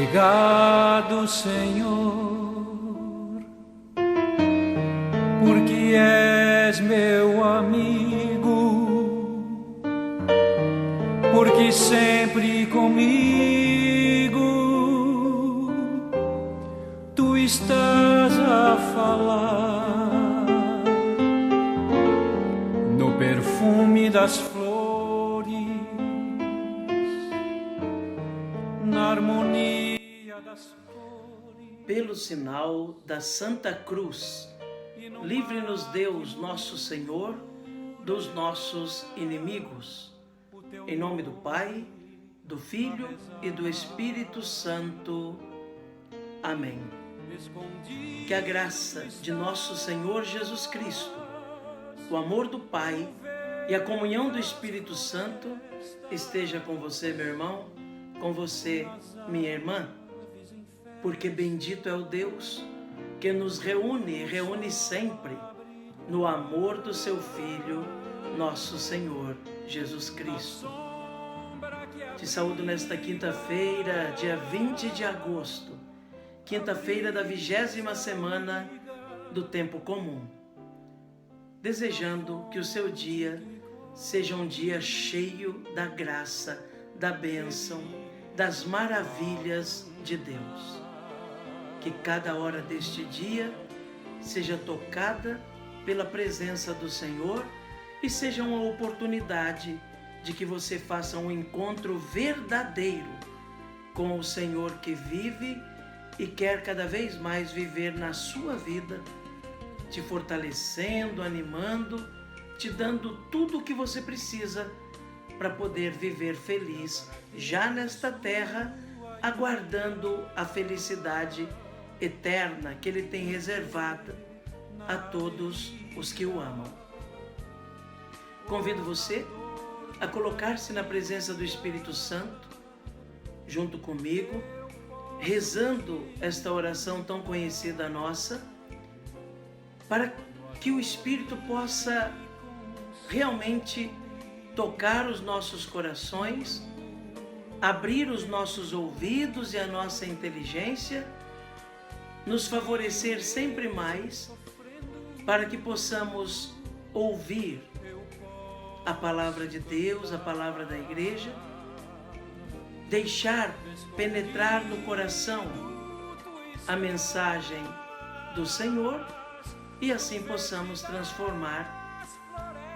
Obrigado, Senhor, porque és meu amigo, porque sempre comigo tu estás a falar no perfume das flores, na harmonia das flores. Pelo sinal da Santa Cruz, livre-nos Deus, nosso Senhor, dos nossos inimigos. Em nome do Pai, do Filho e do Espírito Santo. Amém. Que a graça de nosso Senhor Jesus Cristo, o amor do Pai e a comunhão do Espírito Santo esteja com você, meu irmão, com você, minha irmã, porque bendito é o Deus que nos reúne e reúne sempre no amor do seu Filho, nosso Senhor Jesus Cristo. Te saúdo nesta quinta-feira, dia 20 de agosto, quinta-feira da 20ª semana do tempo comum, desejando que o seu dia seja um dia cheio da graça, da bênção, das maravilhas de Deus. Que cada hora deste dia seja tocada pela presença do Senhor e seja uma oportunidade de que você faça um encontro verdadeiro com o Senhor que vive e quer cada vez mais viver na sua vida, te fortalecendo, animando, te dando tudo o que você precisa para poder viver feliz já nesta terra, aguardando a felicidade eterna que Ele tem reservada a todos os que o amam. Convido você a colocar-se na presença do Espírito Santo, junto comigo, rezando esta oração tão conhecida nossa, para que o Espírito possa realmente tocar os nossos corações, abrir os nossos ouvidos e a nossa inteligência, nos favorecer sempre mais para que possamos ouvir a palavra de Deus, a palavra da igreja, deixar penetrar no coração a mensagem do Senhor e assim possamos transformar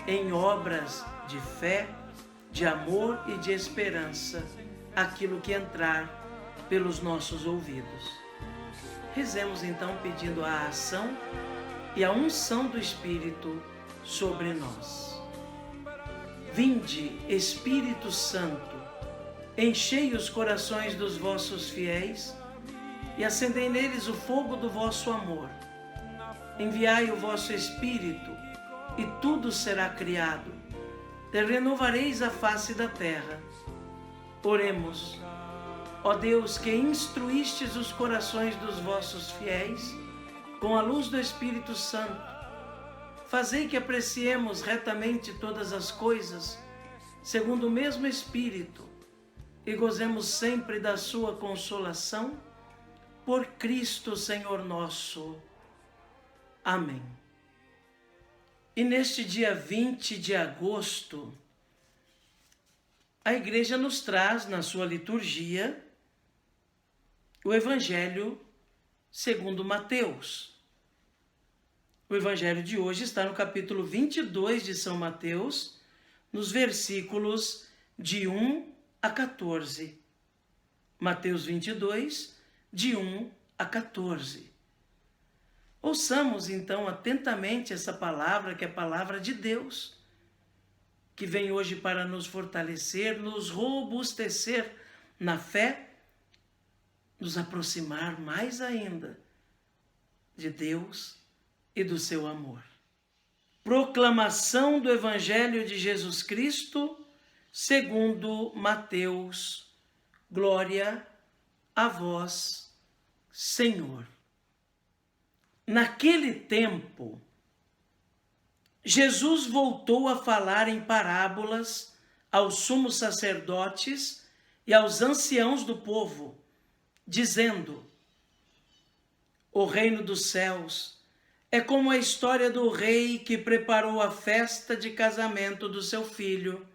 em obras de fé, de amor e de esperança aquilo que entrar pelos nossos ouvidos. Rezemos então pedindo a ação e a unção do Espírito sobre nós. Vinde, Espírito Santo, enchei os corações dos vossos fiéis e acendei neles o fogo do vosso amor. Enviai o vosso Espírito e tudo será criado. E renovareis a face da terra. Oremos. Ó Deus, que instruístes os corações dos vossos fiéis com a luz do Espírito Santo, fazei que apreciemos retamente todas as coisas, segundo o mesmo Espírito, e gozemos sempre da sua consolação, por Cristo Senhor nosso. Amém. E neste dia 20 de agosto, a Igreja nos traz na sua liturgia o Evangelho segundo Mateus. O Evangelho de hoje está no capítulo 22 de São Mateus, nos versículos de 1 a 14. Mateus 22, de 1 a 14. Ouçamos então atentamente essa palavra, que é a palavra de Deus, que vem hoje para nos fortalecer, nos robustecer na fé, nos aproximar mais ainda de Deus e do seu amor. Proclamação do Evangelho de Jesus Cristo, segundo Mateus. Glória a vós, Senhor. Naquele tempo, Jesus voltou a falar em parábolas aos sumos sacerdotes e aos anciãos do povo, dizendo: o reino dos céus é como a história do rei que preparou a festa de casamento do seu filho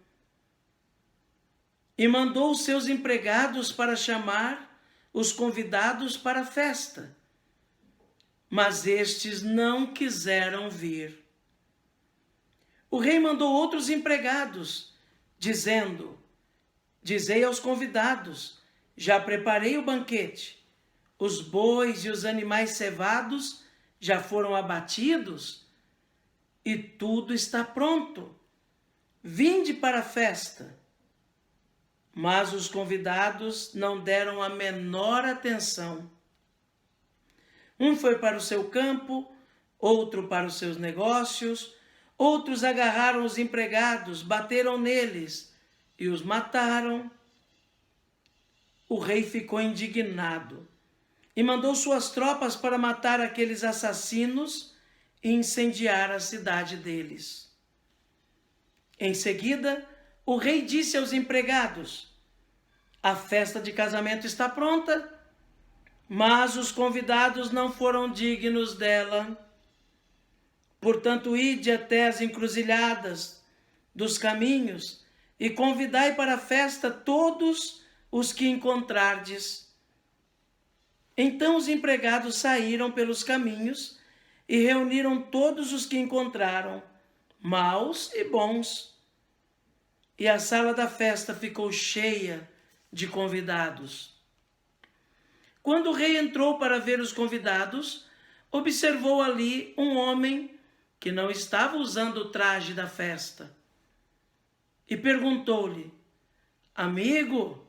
e mandou os seus empregados para chamar os convidados para a festa. Mas estes não quiseram vir. O rei mandou outros empregados, dizendo: dizei aos convidados, já preparei o banquete, os bois e os animais cevados já foram abatidos e tudo está pronto. Vinde para a festa. Mas os convidados não deram a menor atenção. Um foi para o seu campo, outro para os seus negócios, outros agarraram os empregados, bateram neles e os mataram. O rei ficou indignado e mandou suas tropas para matar aqueles assassinos e incendiar a cidade deles. Em seguida, o rei disse aos empregados: a festa de casamento está pronta, mas os convidados não foram dignos dela. Portanto, ide até as encruzilhadas dos caminhos e convidai para a festa todos os que encontrardes. Então os empregados saíram pelos caminhos e reuniram todos os que encontraram, maus e bons. E a sala da festa ficou cheia de convidados. Quando o rei entrou para ver os convidados, observou ali um homem que não estava usando o traje da festa. E perguntou-lhe: amigo,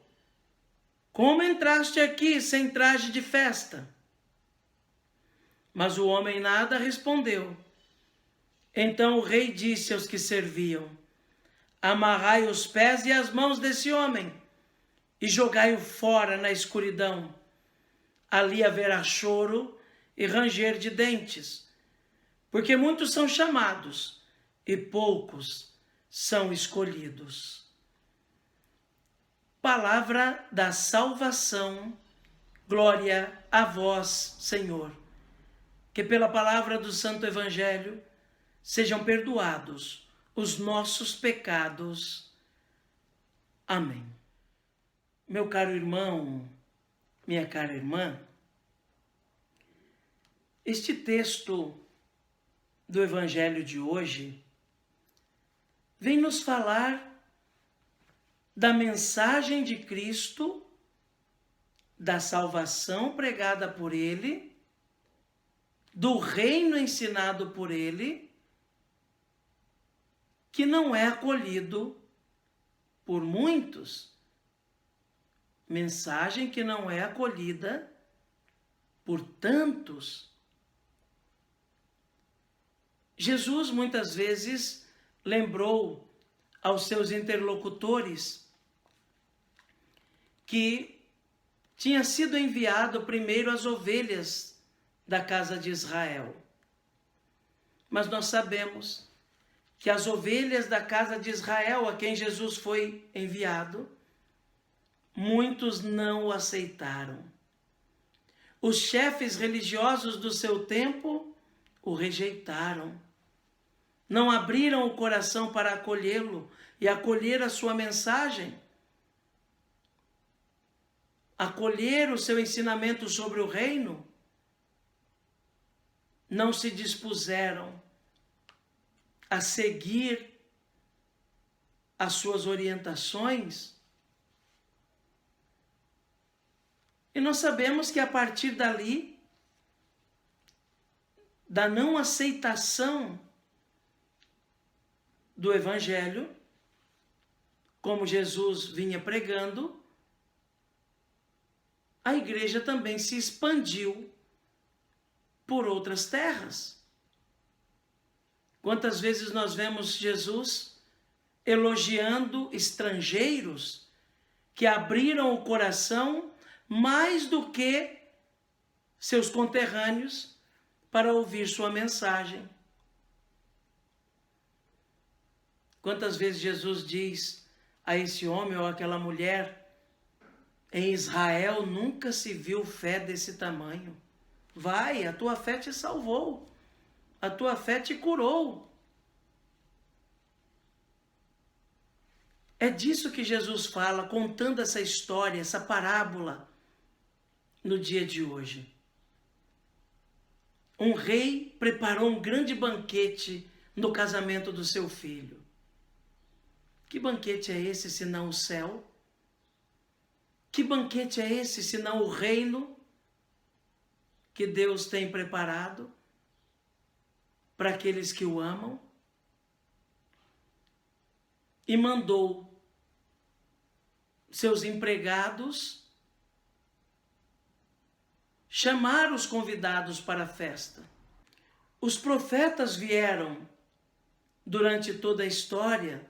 como entraste aqui sem traje de festa? Mas o homem nada respondeu. Então o rei disse aos que serviam: amarrai os pés e as mãos desse homem e jogai-o fora na escuridão. Ali haverá choro e ranger de dentes, porque muitos são chamados e poucos são escolhidos. Palavra da salvação, glória a vós, Senhor. Que pela palavra do Santo Evangelho sejam perdoados os nossos pecados. Amém. Meu caro irmão, minha cara irmã, este texto do Evangelho de hoje vem nos falar da mensagem de Cristo, da salvação pregada por Ele, do reino ensinado por Ele, que não é acolhido por muitos. Mensagem que não é acolhida por tantos. Jesus muitas vezes lembrou aos seus interlocutores que tinha sido enviado primeiro as ovelhas da casa de Israel. Mas nós sabemos que as ovelhas da casa de Israel, a quem Jesus foi enviado, muitos não o aceitaram. Os chefes religiosos do seu tempo o rejeitaram. Não abriram o coração para acolhê-lo e acolher a sua mensagem, acolher o seu ensinamento sobre o reino. Não se dispuseram a seguir as suas orientações. E nós sabemos que a partir dali, da não aceitação do Evangelho, como Jesus vinha pregando, a igreja também se expandiu por outras terras. Quantas vezes nós vemos Jesus elogiando estrangeiros que abriram o coração mais do que seus conterrâneos para ouvir sua mensagem. Quantas vezes Jesus diz a esse homem ou aquela mulher: Em Israel nunca se viu fé desse tamanho. Vai, a tua fé te salvou. A tua fé te curou. É disso que Jesus fala, contando essa história, essa parábola, no dia de hoje. Um rei preparou um grande banquete no casamento do seu filho. Que banquete é esse, senão o céu? Que banquete é esse, senão o reino que Deus tem preparado para aqueles que o amam? E mandou seus empregados chamar os convidados para a festa. Os profetas vieram durante toda a história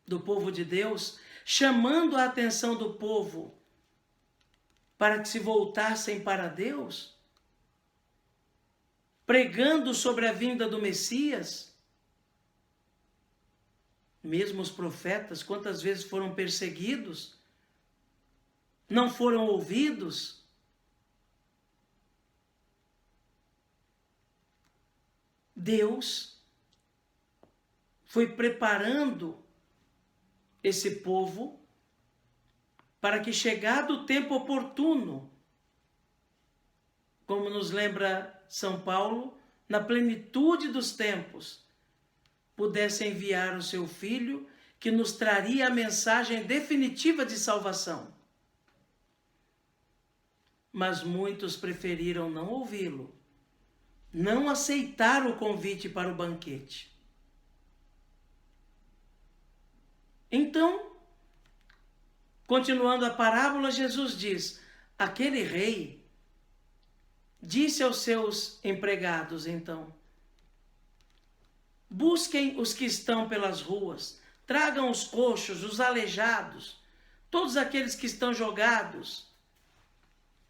do povo de Deus, chamando a atenção do povo para que se voltassem para Deus, pregando sobre a vinda do Messias. Mesmo os profetas, quantas vezes foram perseguidos, não foram ouvidos. Deus foi preparando esse povo para que, chegado o tempo oportuno, como nos lembra São Paulo, na plenitude dos tempos, pudesse enviar o seu Filho, que nos traria a mensagem definitiva de salvação. Mas muitos preferiram não ouvi-lo, não aceitar o convite para o banquete. Então, continuando a parábola, Jesus diz: aquele rei disse aos seus empregados, então, busquem os que estão pelas ruas, tragam os coxos, os aleijados, todos aqueles que estão jogados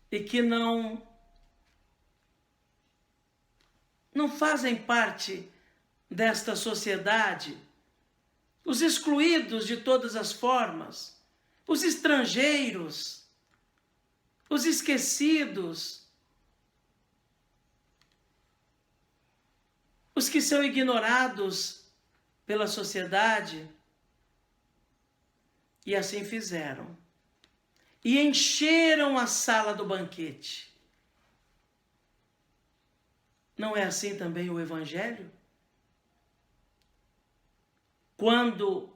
e que não fazem parte desta sociedade, os excluídos de todas as formas, os estrangeiros, os esquecidos, os que são ignorados pela sociedade. E assim fizeram. E encheram a sala do banquete. Não é assim também o Evangelho? Quando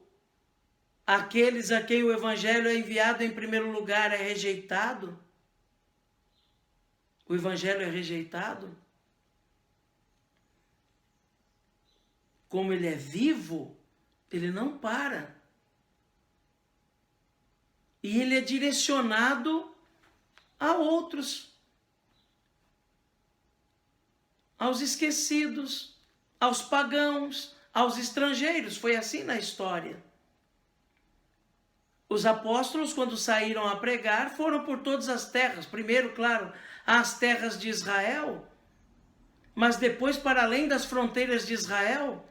aqueles a quem o Evangelho é enviado em primeiro lugar é rejeitado, o Evangelho é rejeitado, como ele é vivo, ele não para. E ele é direcionado a outros, aos esquecidos, aos pagãos, aos estrangeiros. Foi assim na história. Os apóstolos, quando saíram a pregar, foram por todas as terras. Primeiro, claro, as terras de Israel, mas depois para além das fronteiras de Israel,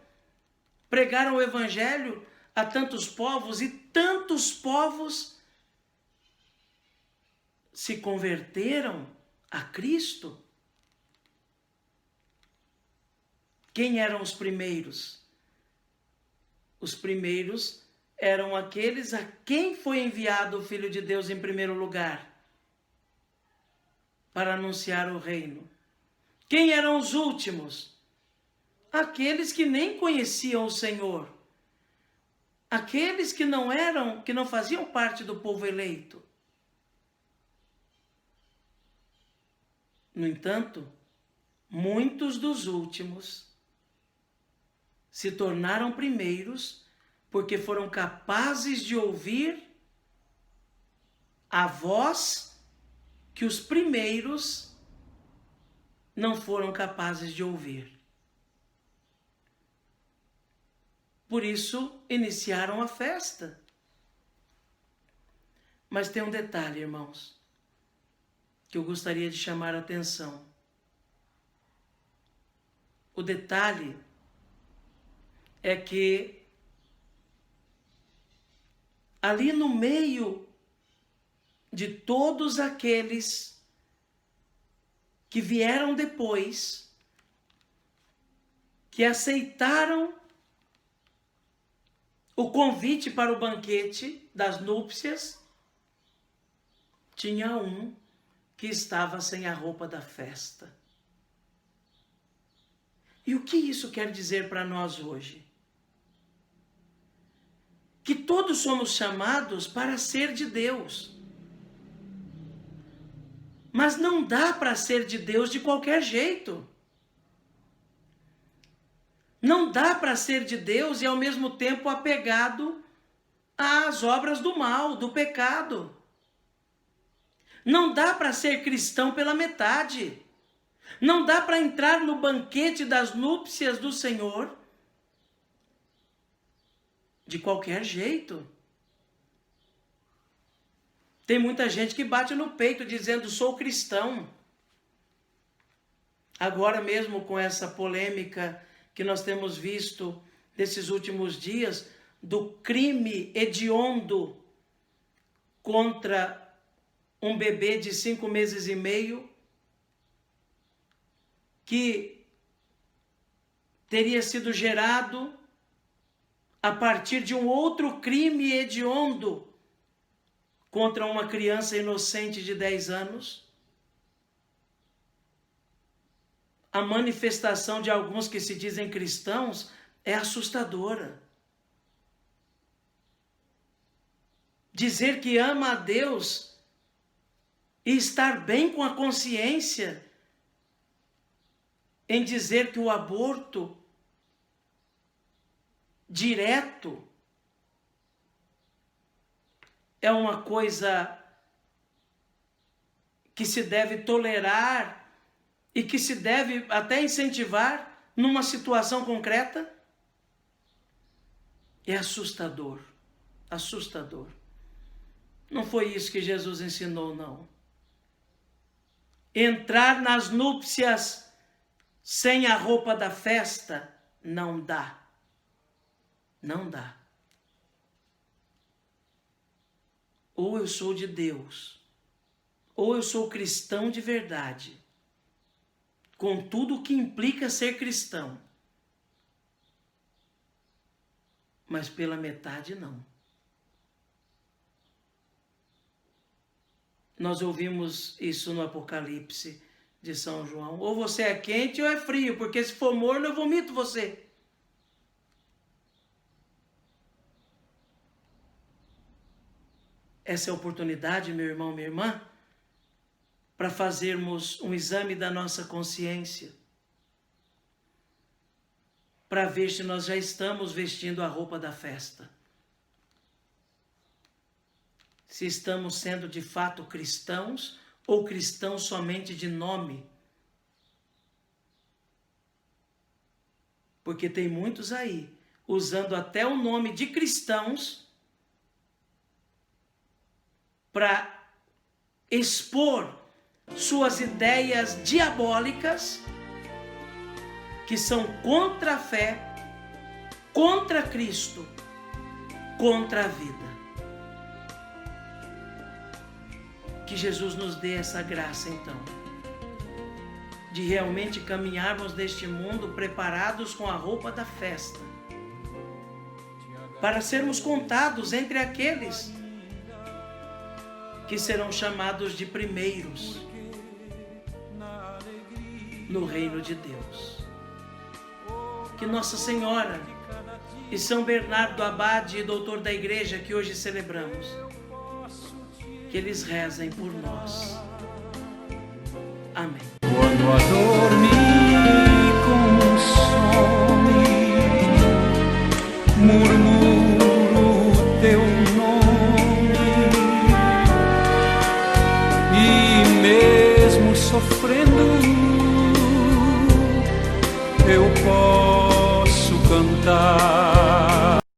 pregaram o Evangelho a tantos povos, e tantos povos se converteram a Cristo. Quem eram os primeiros? Os primeiros eram aqueles a quem foi enviado o Filho de Deus em primeiro lugar, para anunciar o reino. Quem eram os últimos? Aqueles que nem conheciam o Senhor. Aqueles que não faziam parte do povo eleito. No entanto, muitos dos últimos se tornaram primeiros porque foram capazes de ouvir a voz que os primeiros não foram capazes de ouvir. Por isso, iniciaram a festa. Mas tem um detalhe, irmãos, que eu gostaria de chamar a atenção. O detalhe é que ali no meio de todos aqueles que vieram depois, que aceitaram o convite para o banquete das núpcias, tinha um que estava sem a roupa da festa. E o que isso quer dizer para nós hoje? Que todos somos chamados para ser de Deus. Mas não dá para ser de Deus de qualquer jeito. Não dá para ser de Deus e ao mesmo tempo apegado às obras do mal, do pecado. Não dá para ser cristão pela metade. Não dá para entrar no banquete das núpcias do Senhor de qualquer jeito. Tem muita gente que bate no peito dizendo: sou cristão. Agora mesmo com essa polêmica que nós temos visto nesses últimos dias, do crime hediondo contra um bebê de 5 meses e meio, que teria sido gerado a partir de um outro crime hediondo contra uma criança inocente de 10 anos. A manifestação de alguns que se dizem cristãos é assustadora. Dizer que ama a Deus e estar bem com a consciência em dizer que o aborto direto é uma coisa que se deve tolerar e que se deve até incentivar numa situação concreta, é assustador, assustador. Não foi isso que Jesus ensinou, não. Entrar nas núpcias sem a roupa da festa não dá. Não dá. Ou eu sou de Deus, ou eu sou cristão de verdade, com tudo o que implica ser cristão. Mas pela metade não. Nós ouvimos isso no Apocalipse de São João. Ou você é quente ou é frio, porque se for morno eu vomito você. Essa é a oportunidade, meu irmão, minha irmã, para fazermos um exame da nossa consciência, para ver se nós já estamos vestindo a roupa da festa. Se estamos sendo de fato cristãos ou cristãos somente de nome. Porque tem muitos aí usando até o nome de cristãos para expor suas ideias diabólicas, que são contra a fé, contra Cristo, contra a vida. Que Jesus nos dê essa graça, então, de realmente caminharmos neste mundo preparados com a roupa da festa, para sermos contados entre aqueles que serão chamados de primeiros no reino de Deus. Que Nossa Senhora e São Bernardo Abade e doutor da Igreja, que hoje celebramos, que eles rezem por nós. Amém. Quando a dor